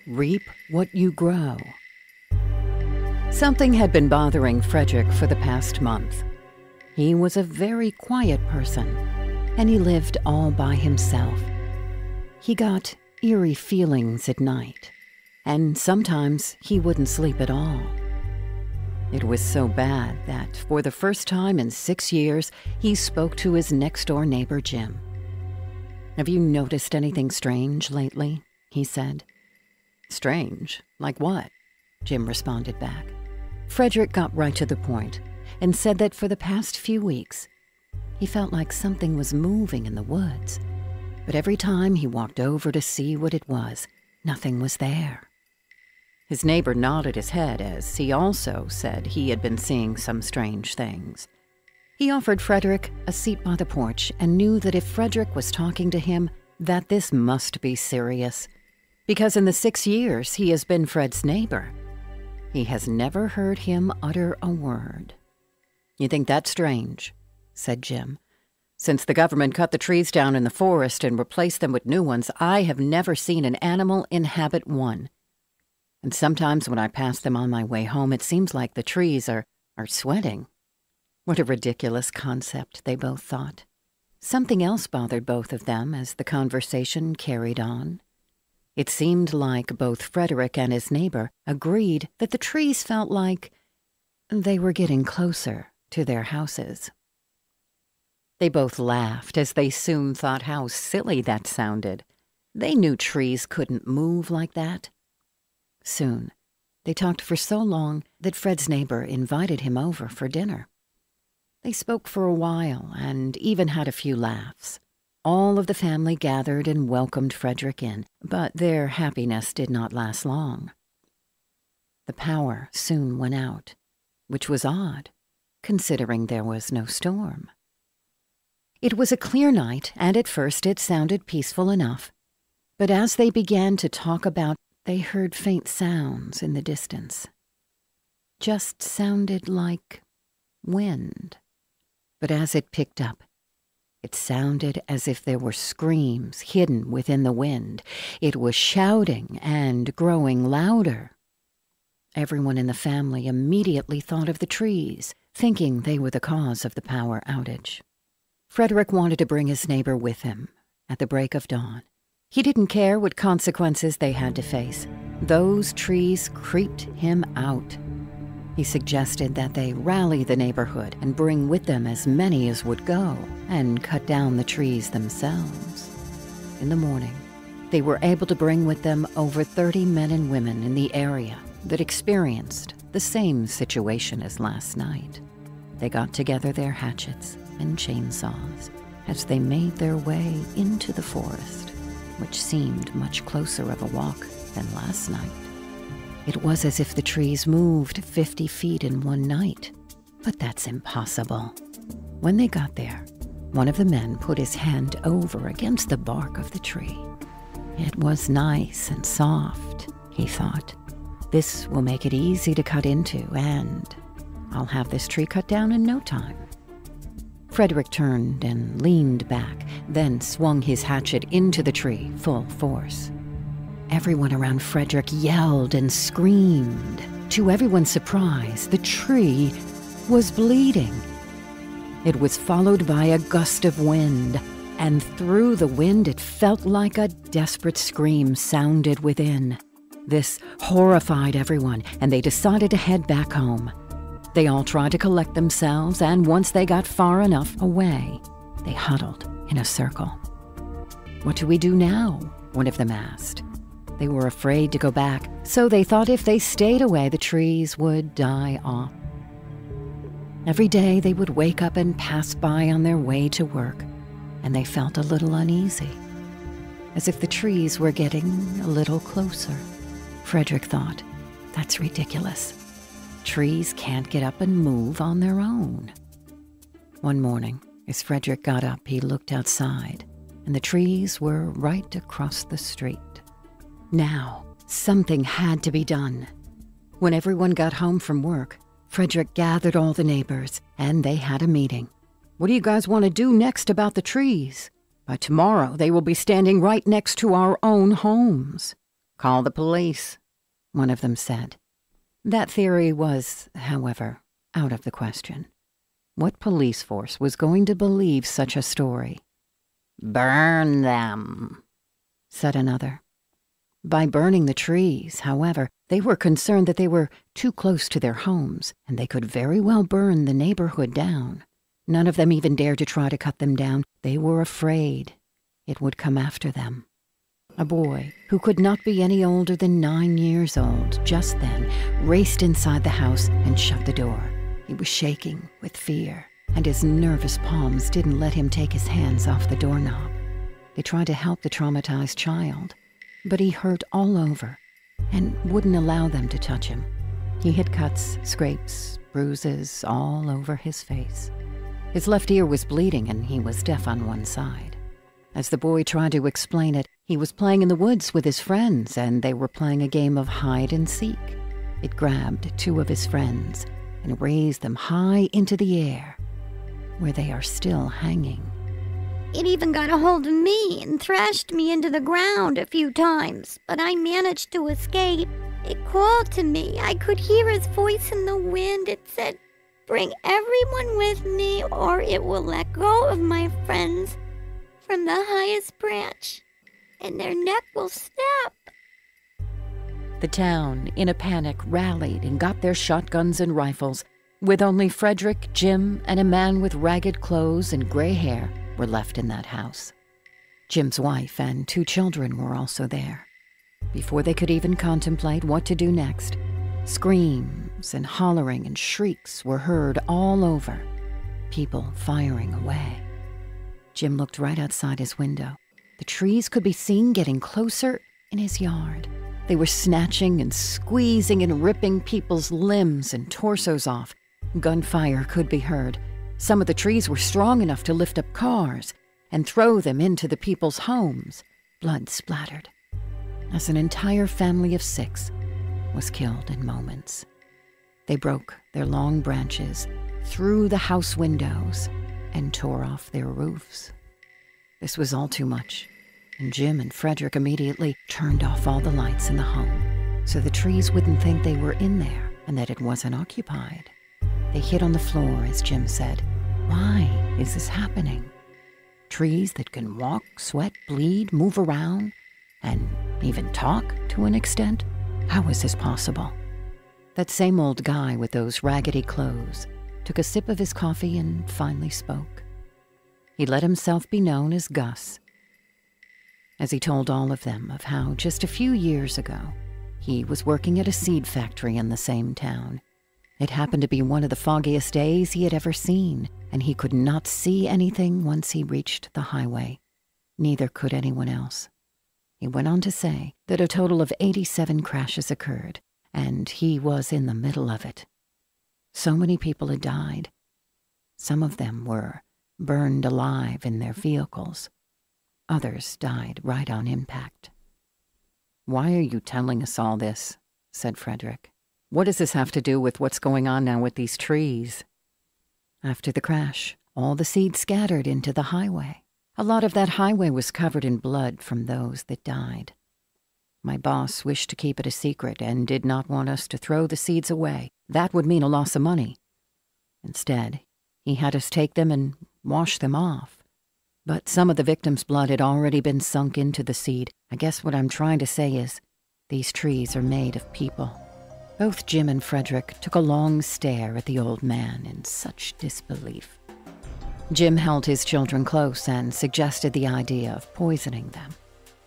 reap what you grow. Something had been bothering Fredrick for the past month. He was a very quiet person, and he lived all by himself. He got eerie feelings at night, and sometimes he wouldn't sleep at all. It was so bad that for the first time in 6 years, he spoke to his next-door neighbor, Jim. "Have you noticed anything strange lately?" he said. "Strange? Like what?" Jim responded back. Fredrick got right to the point and said that for the past few weeks, he felt like something was moving in the woods. But every time he walked over to see what it was, nothing was there. His neighbor nodded his head as he also said he had been seeing some strange things. He offered Fredrick a seat by the porch and knew that if Fredrick was talking to him, that this must be serious. Because in the 6 years he has been Fred's neighbor, he has never heard him utter a word. "You think that's strange?" said Jim. "Since the government cut the trees down in the forest and replaced them with new ones, I have never seen an animal inhabit one. And sometimes when I pass them on my way home, it seems like the trees are sweating." What a ridiculous concept, they both thought. Something else bothered both of them as the conversation carried on. It seemed like both Fredrick and his neighbor agreed that the trees felt like they were getting closer to their houses. They both laughed as they soon thought how silly that sounded. They knew trees couldn't move like that. Soon, they talked for so long that Fred's neighbor invited him over for dinner. They spoke for a while and even had a few laughs. All of the family gathered and welcomed Fredrick in, but their happiness did not last long. The power soon went out, which was odd, considering there was no storm. It was a clear night, and at first it sounded peaceful enough. But as they began to talk about, they heard faint sounds in the distance. Just sounded like wind. But as it picked up, it sounded as if there were screams hidden within the wind. It was shouting and growing louder. Everyone in the family immediately thought of the trees, thinking they were the cause of the power outage. Fredrick wanted to bring his neighbor with him at the break of dawn. He didn't care what consequences they had to face. Those trees creeped him out. He suggested that they rally the neighborhood and bring with them as many as would go and cut down the trees themselves. In the morning, they were able to bring with them over 30 men and women in the area that experienced the same situation as last night. They got together their hatchets and chainsaws as they made their way into the forest, which seemed much closer of a walk than last night. It was as if the trees moved 50 feet in one night, but that's impossible. When they got there, one of the men put his hand over against the bark of the tree. It was nice and soft, he thought. This will make it easy to cut into, and I'll have this tree cut down in no time. Fredrick turned and leaned back, then swung his hatchet into the tree full force. Everyone around Fredrick yelled and screamed. To everyone's surprise, the tree was bleeding. It was followed by a gust of wind, and through the wind it felt like a desperate scream sounded within. This horrified everyone, and they decided to head back home. They all tried to collect themselves, and once they got far enough away, they huddled in a circle. "What do we do now?" one of them asked. They were afraid to go back, so they thought if they stayed away, the trees would die off. Every day they would wake up and pass by on their way to work, and they felt a little uneasy, as if the trees were getting a little closer. Fredrick thought, that's ridiculous. Trees can't get up and move on their own. One morning, as Fredrick got up, he looked outside, and the trees were right across the street. Now, something had to be done. When everyone got home from work, Fredrick gathered all the neighbors, and they had a meeting. "What do you guys want to do next about the trees? By tomorrow, they will be standing right next to our own homes." "Call the police," one of them said. That theory was, however, out of the question. What police force was going to believe such a story? "Burn them," said another. By burning the trees, however, they were concerned that they were too close to their homes, and they could very well burn the neighborhood down. None of them even dared to try to cut them down. They were afraid it would come after them. A boy, who could not be any older than 9 years old, just then raced inside the house and shut the door. He was shaking with fear, and his nervous palms didn't let him take his hands off the doorknob. They tried to help the traumatized child, but he hurt all over and wouldn't allow them to touch him. He had cuts, scrapes, bruises all over his face. His left ear was bleeding and he was deaf on one side. As the boy tried to explain it, he was playing in the woods with his friends and they were playing a game of hide and seek. It grabbed 2 of his friends and raised them high into the air, where they are still hanging. It even got a hold of me and thrashed me into the ground a few times, but I managed to escape. It called to me. I could hear his voice in the wind. It said, "Bring everyone with me or it will let go of my friends from the highest branch, and their neck will snap." The town, in a panic, rallied and got their shotguns and rifles, with only Fredrick, Jim, and a man with ragged clothes and gray hair were left in that house. Jim's wife and 2 children were also there. Before they could even contemplate what to do next, screams and hollering and shrieks were heard all over, people firing away. Jim looked right outside his window. The trees could be seen getting closer in his yard. They were snatching and squeezing and ripping people's limbs and torsos off. Gunfire could be heard. Some of the trees were strong enough to lift up cars and throw them into the people's homes. Blood splattered, as an entire family of 6 was killed in moments. They broke their long branches through the house windows and tore off their roofs. This was all too much, and Jim and Fredrick immediately turned off all the lights in the home so the trees wouldn't think they were in there and that it wasn't occupied. They hid on the floor, as Jim said. Why is this happening? Trees that can walk, sweat, bleed, move around, and even talk to an extent? How is this possible? That same old guy with those raggedy clothes took a sip of his coffee and finally spoke. He let himself be known as Gus, as he told all of them of how just a few years ago he was working at a seed factory in the same town. It happened to be one of the foggiest days he had ever seen, and he could not see anything once he reached the highway. Neither could anyone else. He went on to say that a total of 87 crashes occurred, and he was in the middle of it. So many people had died. Some of them were burned alive in their vehicles. Others died right on impact. "Why are you telling us all this?" said Fredrick. "What does this have to do with what's going on now with these trees?" After the crash, all the seed scattered into the highway. A lot of that highway was covered in blood from those that died. My boss wished to keep it a secret and did not want us to throw the seeds away. That would mean a loss of money. Instead, he had us take them and wash them off. But some of the victims' blood had already been sunk into the seed. I guess what I'm trying to say is, these trees are made of people. Both Jim and Fredrick took a long stare at the old man in such disbelief. Jim held his children close and suggested the idea of poisoning them.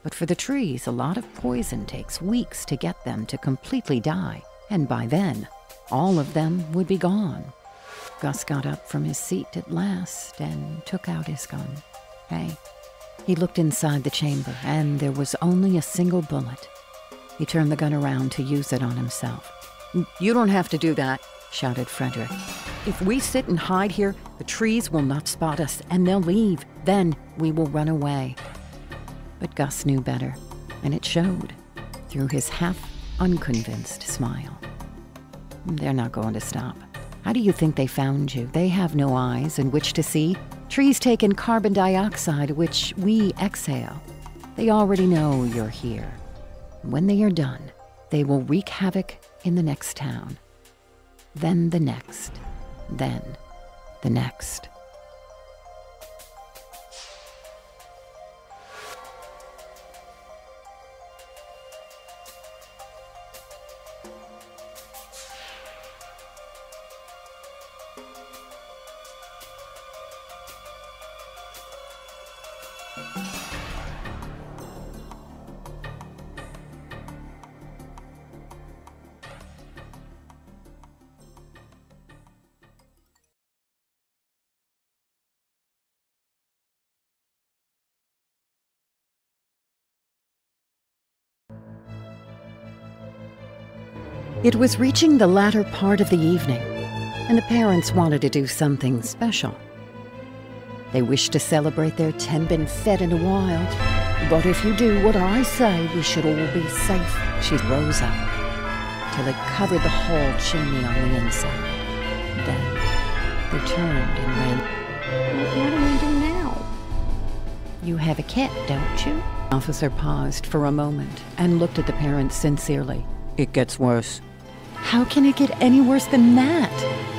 But for the trees, a lot of poison takes weeks to get them to completely die, and by then, all of them would be gone. Gus got up from his seat at last and took out his gun. Hey, he looked inside the chamber, and there was only a single bullet. He turned the gun around to use it on himself. "You don't have to do that," shouted Fredrick. "If we sit and hide here, the trees will not spot us, and they'll leave. Then we will run away." But Gus knew better, and it showed through his half-unconvinced smile. "They're not going to stop. How do you think they found you? They have no eyes in which to see. Trees take in carbon dioxide, which we exhale. They already know you're here. When they are done, they will wreak havoc in the next town. Then the next. Then the next. It was reaching the latter part of the evening, and the parents wanted to do something special. They wished to celebrate their 10 been fed in a while. But if you do what I say, we should all be safe. She rose up till it covered the whole chimney on the inside. Then they turned and ran. What do we do now? You have a cat, don't you? The officer paused for a moment and looked at the parents sincerely. It gets worse. How can it get any worse than that?